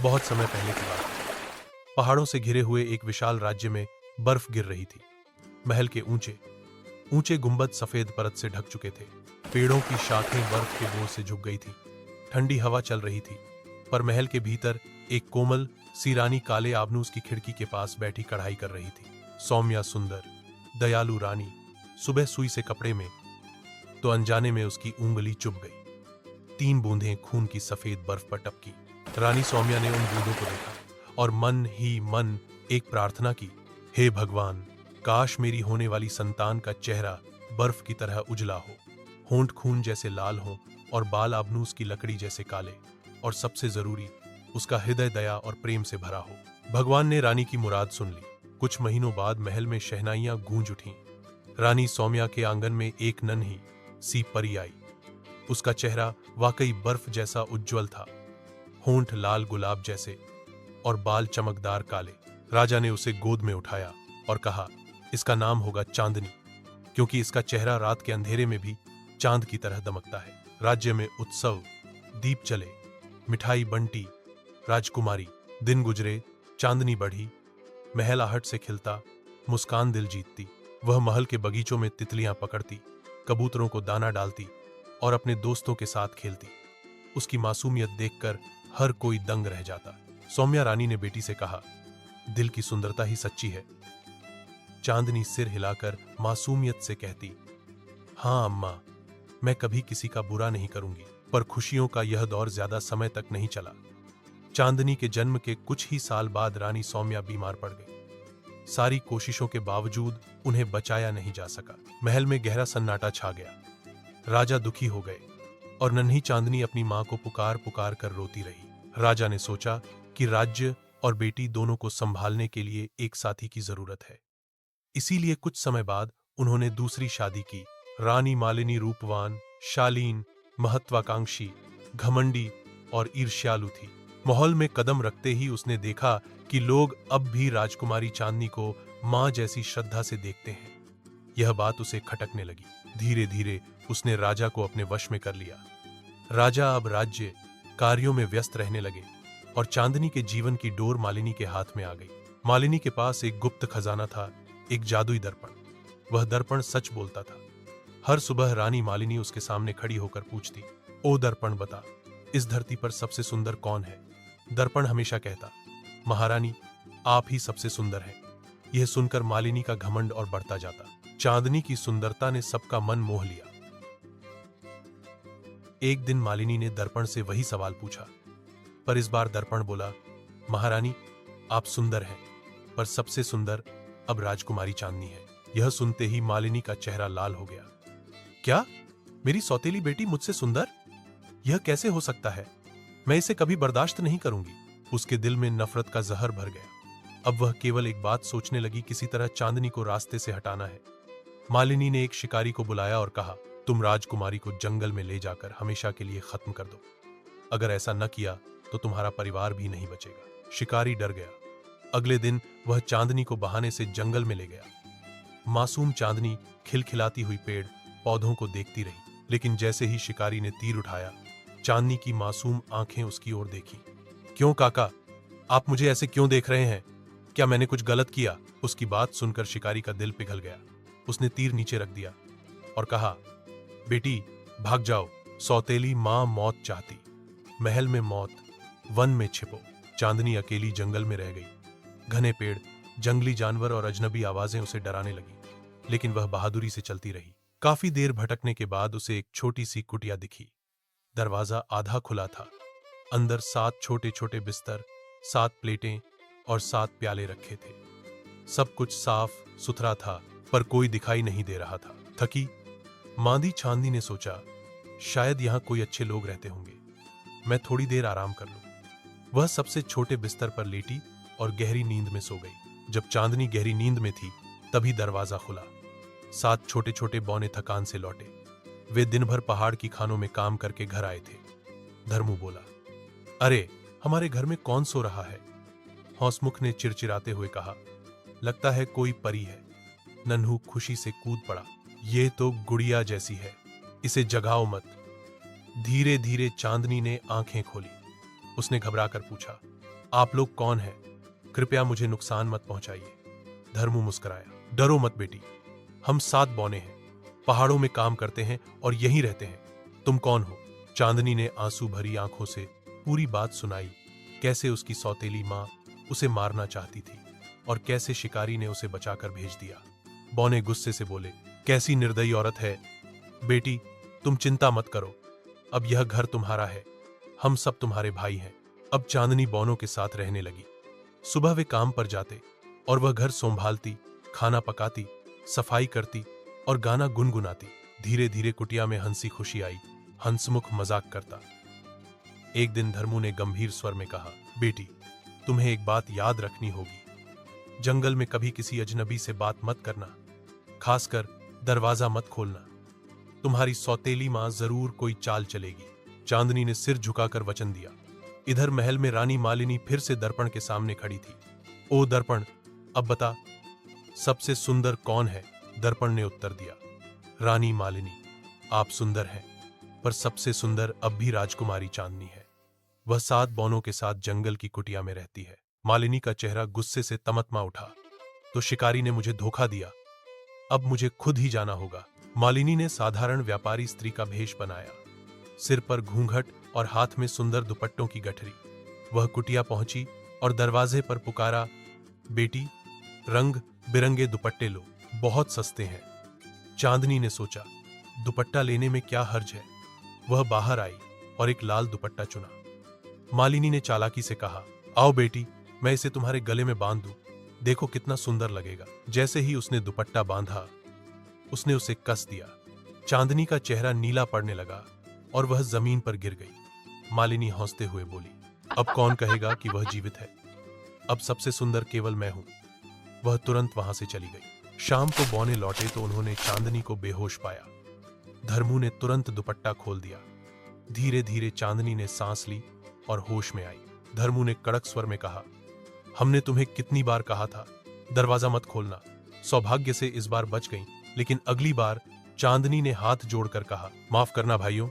बहुत समय पहले की बात है। पहाड़ों से घिरे हुए एक विशाल राज्य में बर्फ गिर रही थी। महल के ऊंचे ऊंचे गुंबद सफेद परत से ढक चुके थे। पेड़ों की शाखें बर्फ के बोझ से झुक गई थी। ठंडी हवा चल रही थी, पर महल के भीतर एक कोमल सी रानी काले आबनूस की खिड़की के पास बैठी कढ़ाई कर रही थी। सौम्या, सुंदर, दयालु रानी सुबह सुई से कपड़े में, तो अनजाने में उसकी उंगली चुभ गई। 3 बूंदें खून की सफेद बर्फ पर टपकी। रानी सौम्या ने उन बूंदों को देखा और मन ही मन एक प्रार्थना की, हे भगवान, काश मेरी होने वाली संतान का चेहरा बर्फ की तरह उजला हो, होंठ खून जैसे लाल हो और बाल आबनूस की लकड़ी जैसे काले, और सबसे जरूरी, उसका हृदय दया और प्रेम से भरा हो। भगवान ने रानी की मुराद सुन ली। कुछ महीनों बाद महल में शहनाइयां गूंज उठीं। रानी सौम्या के आंगन में एक नन्ही सी परी आई। उसका चेहरा वाकई बर्फ जैसा उज्जवल था, होंठ लाल गुलाब जैसे और बाल चमकदार काले। राजा ने उसे गोद में उठाया और कहा, इसका नाम होगा चांदनी, क्योंकि इसका चेहरा रात के अंधेरे में भी चांद की तरह दमकता है। राज्य में उत्सव, दीप चले, मिठाई बंटी। राजकुमारी, दिन गुजरे, चांदनी बढ़ी, महल आहट से खिलता, मुस्कान दिल जीतती। वह महल के बगीचों में तितलियां पकड़ती, कबूतरों को दाना डालती और अपने दोस्तों के साथ खेलती। उसकी मासूमियत देखकर हर कोई दंग रह जाता। सौम्या रानी ने बेटी से कहा, दिल की सुंदरता ही सच्ची है। चांदनी सिर हिलाकर मासूमियत से कहती, हाँ अम्मा, मैं कभी किसी का बुरा नहीं करूंगी। पर खुशियों का यह दौर ज्यादा समय तक नहीं चला। चांदनी के जन्म के कुछ ही साल बाद रानी सौम्या बीमार पड़ गई। सारी कोशिशों के बावजूद उन्हें बचाया नहीं जा सका। महल में गहरा सन्नाटा छा गया। राजा दुखी हो गए और नन्ही चांदनी अपनी मां को पुकार पुकार कर रोती रही। राजा ने सोचा कि राज्य और बेटी दोनों को संभालने के लिए एक साथी की जरूरत है। इसीलिए कुछ समय बाद उन्होंने दूसरी शादी की। रानी मालिनी रूपवान, शालीन, महत्वाकांक्षी, घमंडी और ईर्ष्यालु थी। माहौल में कदम रखते ही उसने देखा कि लोग अब भी राजकुमारी चांदनी को मां जैसी श्रद्धा से देखते हैं। यह बात उसे खटकने लगी। धीरे धीरे उसने राजा को अपने वश में कर लिया। राजा अब राज्य कार्यों में व्यस्त रहने लगे और चांदनी के जीवन की डोर मालिनी के हाथ में आ गई। मालिनी के पास एक गुप्त खजाना था, एक जादुई दर्पण। वह दर्पण सच बोलता था। हर सुबह रानी मालिनी उसके सामने खड़ी होकर पूछती, ओ दर्पण बता, इस धरती पर सबसे सुंदर कौन है? दर्पण हमेशा कहता, महारानी, आप ही सबसे सुंदर हैं। यह सुनकर मालिनी का घमंड और बढ़ता जाता। चांदनी की सुंदरता ने सबका मन मोह लिया। एक दिन मालिनी ने दर्पण से वही सवाल पूछा, पर इस बार दर्पण बोला, महारानी, आप सुंदर हैं, पर सबसे सुंदर अब राजकुमारी चांदनी है। यह सुनते ही मालिनी का चेहरा लाल हो गया। क्या? मेरी सौतेली बेटी मुझसे सुंदर? यह कैसे हो सकता है? मैं इसे कभी बर्दाश्त नहीं करूंगी। उसके दिल में नफरत का जहर भर गया। अब वह केवल एक बात सोचने लगी, किसी तरह चांदनी को रास्ते से हटाना है। मालिनी ने एक शिकारी को बुलाया और कहा, तुम राजकुमारी को जंगल में ले जाकर हमेशा के लिए खत्म कर दो। अगर ऐसा न किया तो तुम्हारा परिवार भी नहीं बचेगा। शिकारी डर गया। अगले दिन वह चांदनी को बहाने से जंगल में ले गया। मासूम चांदनी खिलखिलाती हुई पेड़ पौधों को देखती रही, लेकिन जैसे ही शिकारी ने तीर उठाया, चांदनी की मासूम आंखें उसकी ओर देखी। क्यों काका, आप मुझे ऐसे क्यों देख रहे हैं? क्या मैंने कुछ गलत किया? उसकी बात सुनकर शिकारी का दिल पिघल गया। उसने तीर नीचे रख दिया और कहा, बेटी भाग जाओ, सौतेली मां मौत चाहती। महल में मौत, वन में छिपो। चांदनी अकेली जंगल में रह गई। घने पेड़, जंगली जानवर और अजनबी आवाजें उसे डराने लगी, लेकिन वह बहादुरी से चलती रही। काफी देर भटकने के बाद उसे एक छोटी सी कुटिया दिखी। दरवाजा आधा खुला था। अंदर 7 छोटे छोटे बिस्तर, 7 प्लेटें और 7 प्याले रखे थे। सब कुछ साफ सुथरा था, पर कोई दिखाई नहीं दे रहा था। थकी मांदी चांदनी ने सोचा, शायद यहां कोई अच्छे लोग रहते होंगे, मैं थोड़ी देर आराम कर लूं। वह सबसे छोटे बिस्तर पर लेटी और गहरी नींद में सो गई। जब चांदनी गहरी नींद में थी, तभी दरवाजा खुला। 7 छोटे छोटे बौने थकान से लौटे। वे दिन भर पहाड़ की खानों में काम करके घर आए थे। धर्मू बोला, अरे, हमारे घर में कौन सो रहा है? हौसमुख ने चिड़चिड़ाते हुए कहा, लगता है कोई परी है। नन्हू खुशी से कूद पड़ा, ये तो गुड़िया जैसी है, इसे जगाओ मत। धीरे धीरे चांदनी ने आंखें खोली। उसने घबराकर पूछा, आप लोग कौन हैं? कृपया मुझे नुकसान मत पहुंचाइए। धर्मू मुस्कुराया। डरो मत बेटी, हम 7 बौने हैं, पहाड़ों में काम करते हैं और यहीं रहते हैं। तुम कौन हो? चांदनी ने आंसू भरी आंखों से पूरी बात सुनाई, कैसे उसकी सौतेली माँ उसे मारना चाहती थी और कैसे शिकारी ने उसे बचाकर भेज दिया। बौने गुस्से से बोले, कैसी निर्दयी औरत है। बेटी, तुम चिंता मत करो, अब यह घर तुम्हारा है, हम सब तुम्हारे भाई हैं। अब चांदनी बौनों के साथ रहने लगी। सुबह वे काम पर जाते और वह घर संभालती, खाना पकाती, सफाई करती और गाना गुनगुनाती। धीरे धीरे कुटिया में हंसी खुशी आई। हंसमुख मजाक करता। एक दिन धर्मू ने गंभीर स्वर में कहा, बेटी, तुम्हें एक बात याद रखनी होगी। जंगल में कभी किसी अजनबी से बात मत करना, खासकर दरवाजा मत खोलना। तुम्हारी सौतेली मां जरूर कोई चाल चलेगी। चांदनी ने सिर झुकाकर वचन दिया। इधर महल में रानी मालिनी फिर से दर्पण के सामने खड़ी थी। ओ दर्पण, अब बता, सबसे सुंदर कौन है? दर्पण ने उत्तर दिया, रानी मालिनी, आप सुंदर हैं, पर सबसे सुंदर अब भी राजकुमारी चांदनी है। वह 7 बौनों के साथ जंगल की कुटिया में रहती है। मालिनी का चेहरा गुस्से से तमतमा उठा। तो शिकारी ने मुझे धोखा दिया, अब मुझे खुद ही जाना होगा। मालिनी ने साधारण व्यापारी स्त्री का भेष बनाया, सिर पर घूंघट और हाथ में सुंदर दुपट्टों की गठरी। वह कुटिया पहुंची और दरवाजे पर पुकारा, बेटी, रंग बिरंगे दुपट्टे लो, बहुत सस्ते हैं। चांदनी ने सोचा, दुपट्टा लेने में क्या हर्ज है। वह बाहर आई और एक लाल दुपट्टा चुना। मालिनी ने चालाकी से कहा, आओ बेटी, मैं इसे तुम्हारे गले में बांध दूं, देखो कितना सुंदर लगेगा। जैसे ही उसने दुपट्टा बांधा, उसने उसे कस दिया। चांदनी का चेहरा नीला पड़ने लगा और वह जमीन पर गिर गई। मालिनी हंसते हुए बोली, अब कौन कहेगा कि वह जीवित है? अब सबसे सुंदर केवल मैं हूं। वह तुरंत वहां से चली गई। शाम को बौने लौटे तो उन्होंने चांदनी को बेहोश पाया। धर्मू ने तुरंत दुपट्टा खोल दिया। धीरे धीरे चांदनी ने सांस ली और होश में आई। धर्मू ने कड़क स्वर में कहा, हमने तुम्हें कितनी बार कहा था, दरवाजा मत खोलना। सौभाग्य से इस बार बच गई, लेकिन अगली बार। चांदनी ने हाथ जोड़कर कहा, माफ करना भाइयों,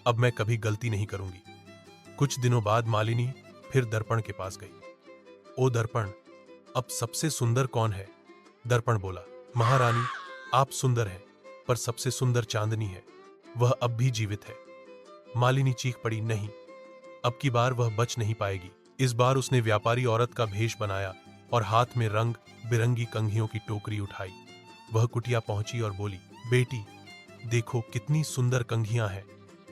अब मैं कभी गलती नहीं करूंगी। कुछ दिनों बाद मालिनी फिर दर्पण के पास गई। ओ दर्पण, अब सबसे सुंदर कौन है? दर्पण बोला, महारानी, आप सुंदर हैं, पर सबसे सुंदर चांदनी है, वह अब भी जीवित है। मालिनी चीख पड़ी, नहीं, अब की बार वह बच नहीं पाएगी। इस बार उसने व्यापारी औरत का भेष बनाया और हाथ में रंग बिरंगी कंघियों की टोकरी उठाई। वह कुटिया पहुंची और बोली, बेटी, देखो कितनी सुंदर कंघियां हैं,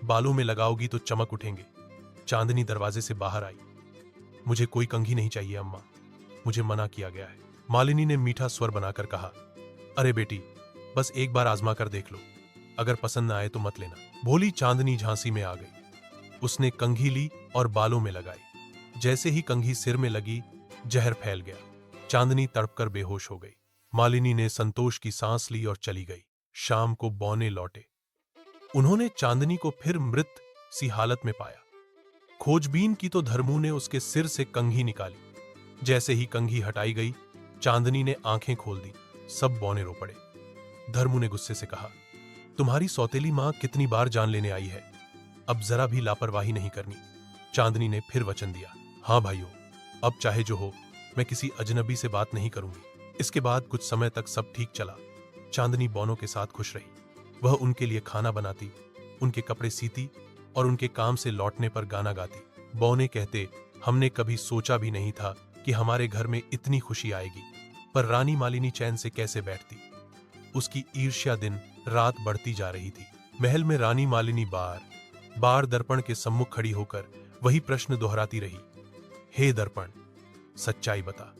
बालों में लगाओगी तो चमक उठेंगे। चांदनी दरवाजे से बाहर आई। मुझे कोई कंघी नहीं चाहिए अम्मा, मुझे मना किया गया है। मालिनी ने मीठा स्वर बनाकर कहा, अरे बेटी, बस एक बार आजमा कर देख लो, अगर पसंद न आए तो मत लेना। भोली चांदनी झांसी में आ गई। उसने कंघी ली और बालों में लगाई। जैसे ही कंघी सिर में लगी, जहर फैल गया। चांदनी तड़पकर बेहोश हो गई। मालिनी ने संतोष की सांस ली और चली गई। शाम को बौने लौटे। उन्होंने चांदनी को फिर मृत सी हालत में पाया। खोजबीन की तो धर्मू ने उसके सिर से कंघी निकाली। जैसे ही कंघी हटाई गई, चांदनी ने आंखें खोल दी। सब बौने रो पड़े। धर्मू ने गुस्से से कहा, तुम्हारी सौतेली मां कितनी बार जान लेने आई है, अब जरा भी लापरवाही नहीं करनी। चांदनी ने फिर वचन दिया, हाँ भाइयों, अब चाहे जो हो, मैं किसी अजनबी से बात नहीं करूंगी। इसके बाद कुछ समय तक सब ठीक चला। चांदनी बौनों के साथ खुश रही। वह उनके लिए खाना बनाती, उनके कपड़े सीती और उनके काम से लौटने पर गाना गाती। बौने कहते, हमने कभी सोचा भी नहीं था कि हमारे घर में इतनी खुशी आएगी। पर रानी मालिनी चैन से कैसे बैठती। उसकी ईर्ष्या दिन रात बढ़ती जा रही थी। महल में रानी मालिनी बार बार दर्पण के सम्मुख खड़ी होकर वही प्रश्न दोहराती रही, हे दर्पण, सच्चाई बता,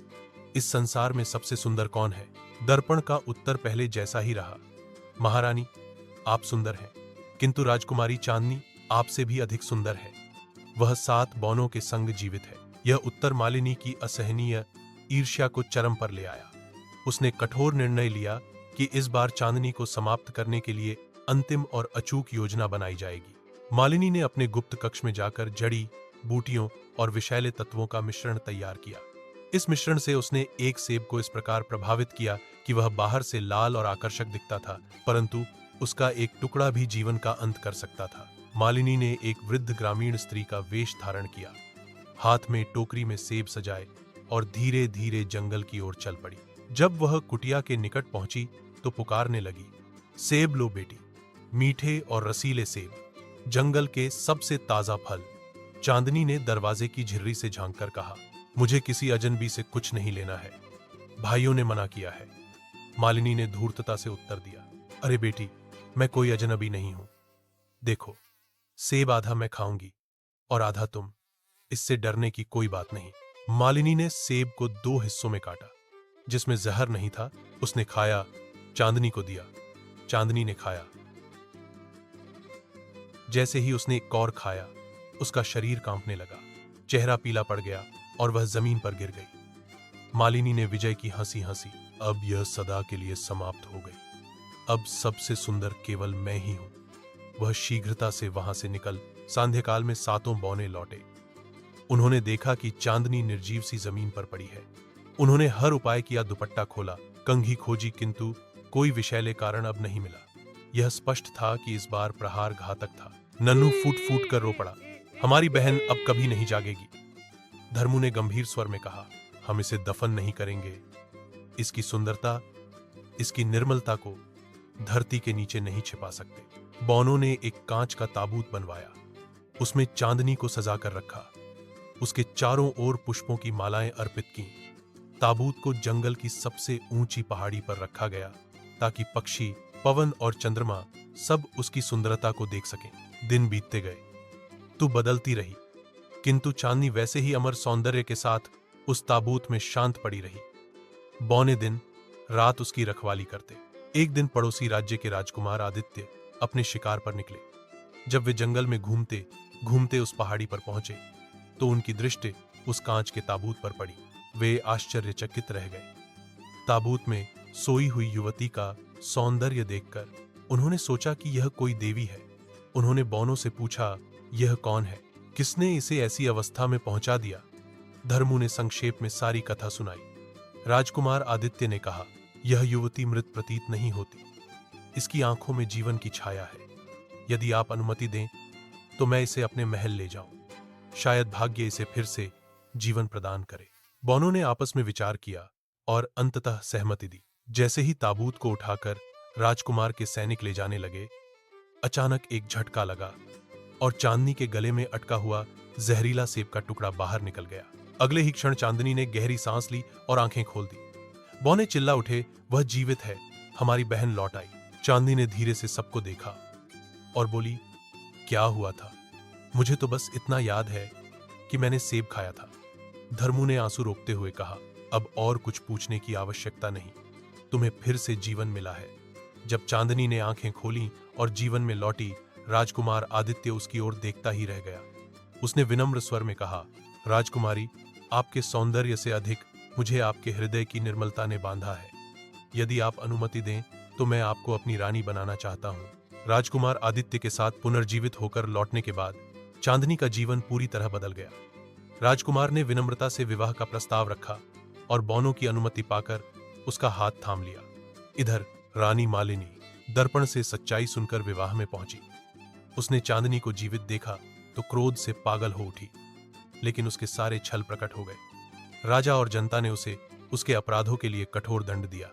इस संसार में सबसे सुंदर कौन है? दर्पण का उत्तर पहले जैसा ही रहा, महारानी, आप सुंदर हैं, किंतु राजकुमारी चांदनी आपसे भी अधिक सुंदर है। वह 7 बौनों के संग जीवित है। यह उत्तर मालिनी की असहनीय ईर्ष्या को चरम पर ले आया। उसने कठोर निर्णय लिया कि इस बार चांदनी को समाप्त करने के लिए अंतिम और अचूक योजना बनाई जाएगी। मालिनी ने अपने गुप्त कक्ष में जाकर जड़ी बूटियों और विषैले तत्वों का मिश्रण तैयार किया। इस मिश्रण से उसने एक सेब को इस प्रकार प्रभावित किया कि वह बाहर से लाल और आकर्षक दिखता था, परंतु उसका एक टुकड़ा भी जीवन का अंत कर सकता था। मालिनी ने एक वृद्ध ग्रामीण स्त्री का वेश धारण किया। हाथ में टोकरी में सेब सजाए और धीरे धीरे जंगल की ओर चल पड़ी। जब वह कुटिया के निकट पहुंची तो पुकारने लगी, सेब लो बेटी, मीठे और रसीले सेब, जंगल के सबसे ताजा फल। चांदनी ने दरवाजे की झिर्री से झांककर कहा, मुझे किसी अजनबी से कुछ नहीं लेना है, भाइयों ने मना किया है। मालिनी ने धूर्तता से उत्तर दिया, अरे बेटी, मैं कोई अजनबी नहीं हूं। देखो, सेब आधा मैं खाऊंगी और आधा तुम, इससे डरने की कोई बात नहीं। मालिनी ने सेब को 2 हिस्सों में काटा। जिसमें जहर नहीं था उसने खाया, चांदनी को दिया। चांदनी ने खाया। जैसे ही उसने एक और खाया, उसका शरीर कांपने लगा, चेहरा पीला पड़ गया और वह जमीन पर गिर गई। मालिनी ने विजय की हंसी हंसी, अब यह सदा के लिए समाप्त हो गई। अब सबसे सुंदर केवल मैं ही हूं। वह शीघ्रता से वहां से निकल सांध्यकाल में 7 बौने लौटे। उन्होंने देखा कि चांदनी निर्जीव सी जमीन पर पड़ी है। उन्होंने हर उपाय किया, दुपट्टा खोला, कंघी खोजी, किंतु कोई विषैले कारण अब नहीं मिला। यह स्पष्ट था कि इस बार प्रहार घातक था। नन्नू फूट फूट कर रो पड़ा, हमारी बहन अब कभी नहीं जागेगी। धर्मू ने गंभीर स्वर में कहा, हम इसे दफन नहीं करेंगे। इसकी सुंदरता, इसकी निर्मलता को धरती के नीचे नहीं छिपा सकते। बौनों ने एक कांच का ताबूत बनवाया, उसमें चांदनी को सजा कर रखा, उसके चारों ओर पुष्पों की मालाएं अर्पित की। ताबूत को जंगल की सबसे ऊंची पहाड़ी पर रखा गया ताकि पक्षी, पवन और चंद्रमा सब उसकी सुंदरता को देख सकें। दिन बीतते गए, तू बदलती रही, किंतु चांदनी वैसे ही अमर सौंदर्य के साथ उस ताबूत में शांत पड़ी रही। बौने दिन रात उसकी रखवाली करते। एक दिन पड़ोसी राज्य के राजकुमार आदित्य अपने शिकार पर निकले। जब वे जंगल में घूमते घूमते उस पहाड़ी पर पहुंचे तो उनकी दृष्टि उस कांच के ताबूत पर पड़ी। वे आश्चर्यचकित रह गए। ताबूत में सोई हुई युवती का सौंदर्य देखकर उन्होंने सोचा कि यह कोई देवी है। उन्होंने बौनों से पूछा, यह कौन है, किसने इसे ऐसी अवस्था में पहुंचा दिया? धर्मू ने संक्षेप में सारी कथा सुनाई। राजकुमार आदित्य ने कहा, यह युवती मृत प्रतीत नहीं होती, इसकी आंखों में जीवन की छाया है। यदि आप अनुमति दें तो मैं इसे अपने महल ले जाऊं, शायद भाग्य इसे फिर से जीवन प्रदान करे। बौनों ने आपस में विचार किया और अंततः सहमति दी। जैसे ही ताबूत को उठाकर राजकुमार के सैनिक ले जाने लगे, अचानक एक झटका लगा और चांदनी के गले में अटका हुआ जहरीला सेब का टुकड़ा बाहर निकल गया। अगले ही क्षण चांदनी ने गहरी सांस ली और आंखें खोल दी। बौने चिल्ला उठे, वह जीवित है, हमारी बहन लौट आई। चांदनी ने धीरे से सबको देखा और बोली, क्या हुआ था? मुझे तो बस इतना याद है कि मैंने सेब खाया था। धर्मू ने आंसू रोकते हुए कहा, अब और कुछ पूछने की आवश्यकता नहीं, तुम्हें फिर से जीवन मिला है। जब चांदनी ने आंखें खोली और जीवन में लौटी, राजकुमार आदित्य उसकी ओर देखता ही रह गया। उसने विनम्र स्वर में कहा, राजकुमारी, आपके सौंदर्य से अधिक मुझे आपके हृदय की निर्मलता ने बांधा है। यदि आप अनुमति दें तो मैं आपको अपनी रानी बनाना चाहता हूं। राजकुमार आदित्य के साथ पुनर्जीवित होकर लौटने के बाद चांदनी का जीवन पूरी तरह बदल गया। राजकुमार ने विनम्रता से विवाह का प्रस्ताव रखा और बौनों की अनुमति पाकर उसका हाथ थाम लिया। इधर रानी मालिनी दर्पण से सच्चाई सुनकर विवाह में पहुंची। उसने चांदनी को जीवित देखा तो क्रोध से पागल हो उठी, लेकिन उसके सारे छल प्रकट हो गए। राजा और जनता ने उसे उसके अपराधों के लिए कठोर दंड दिया।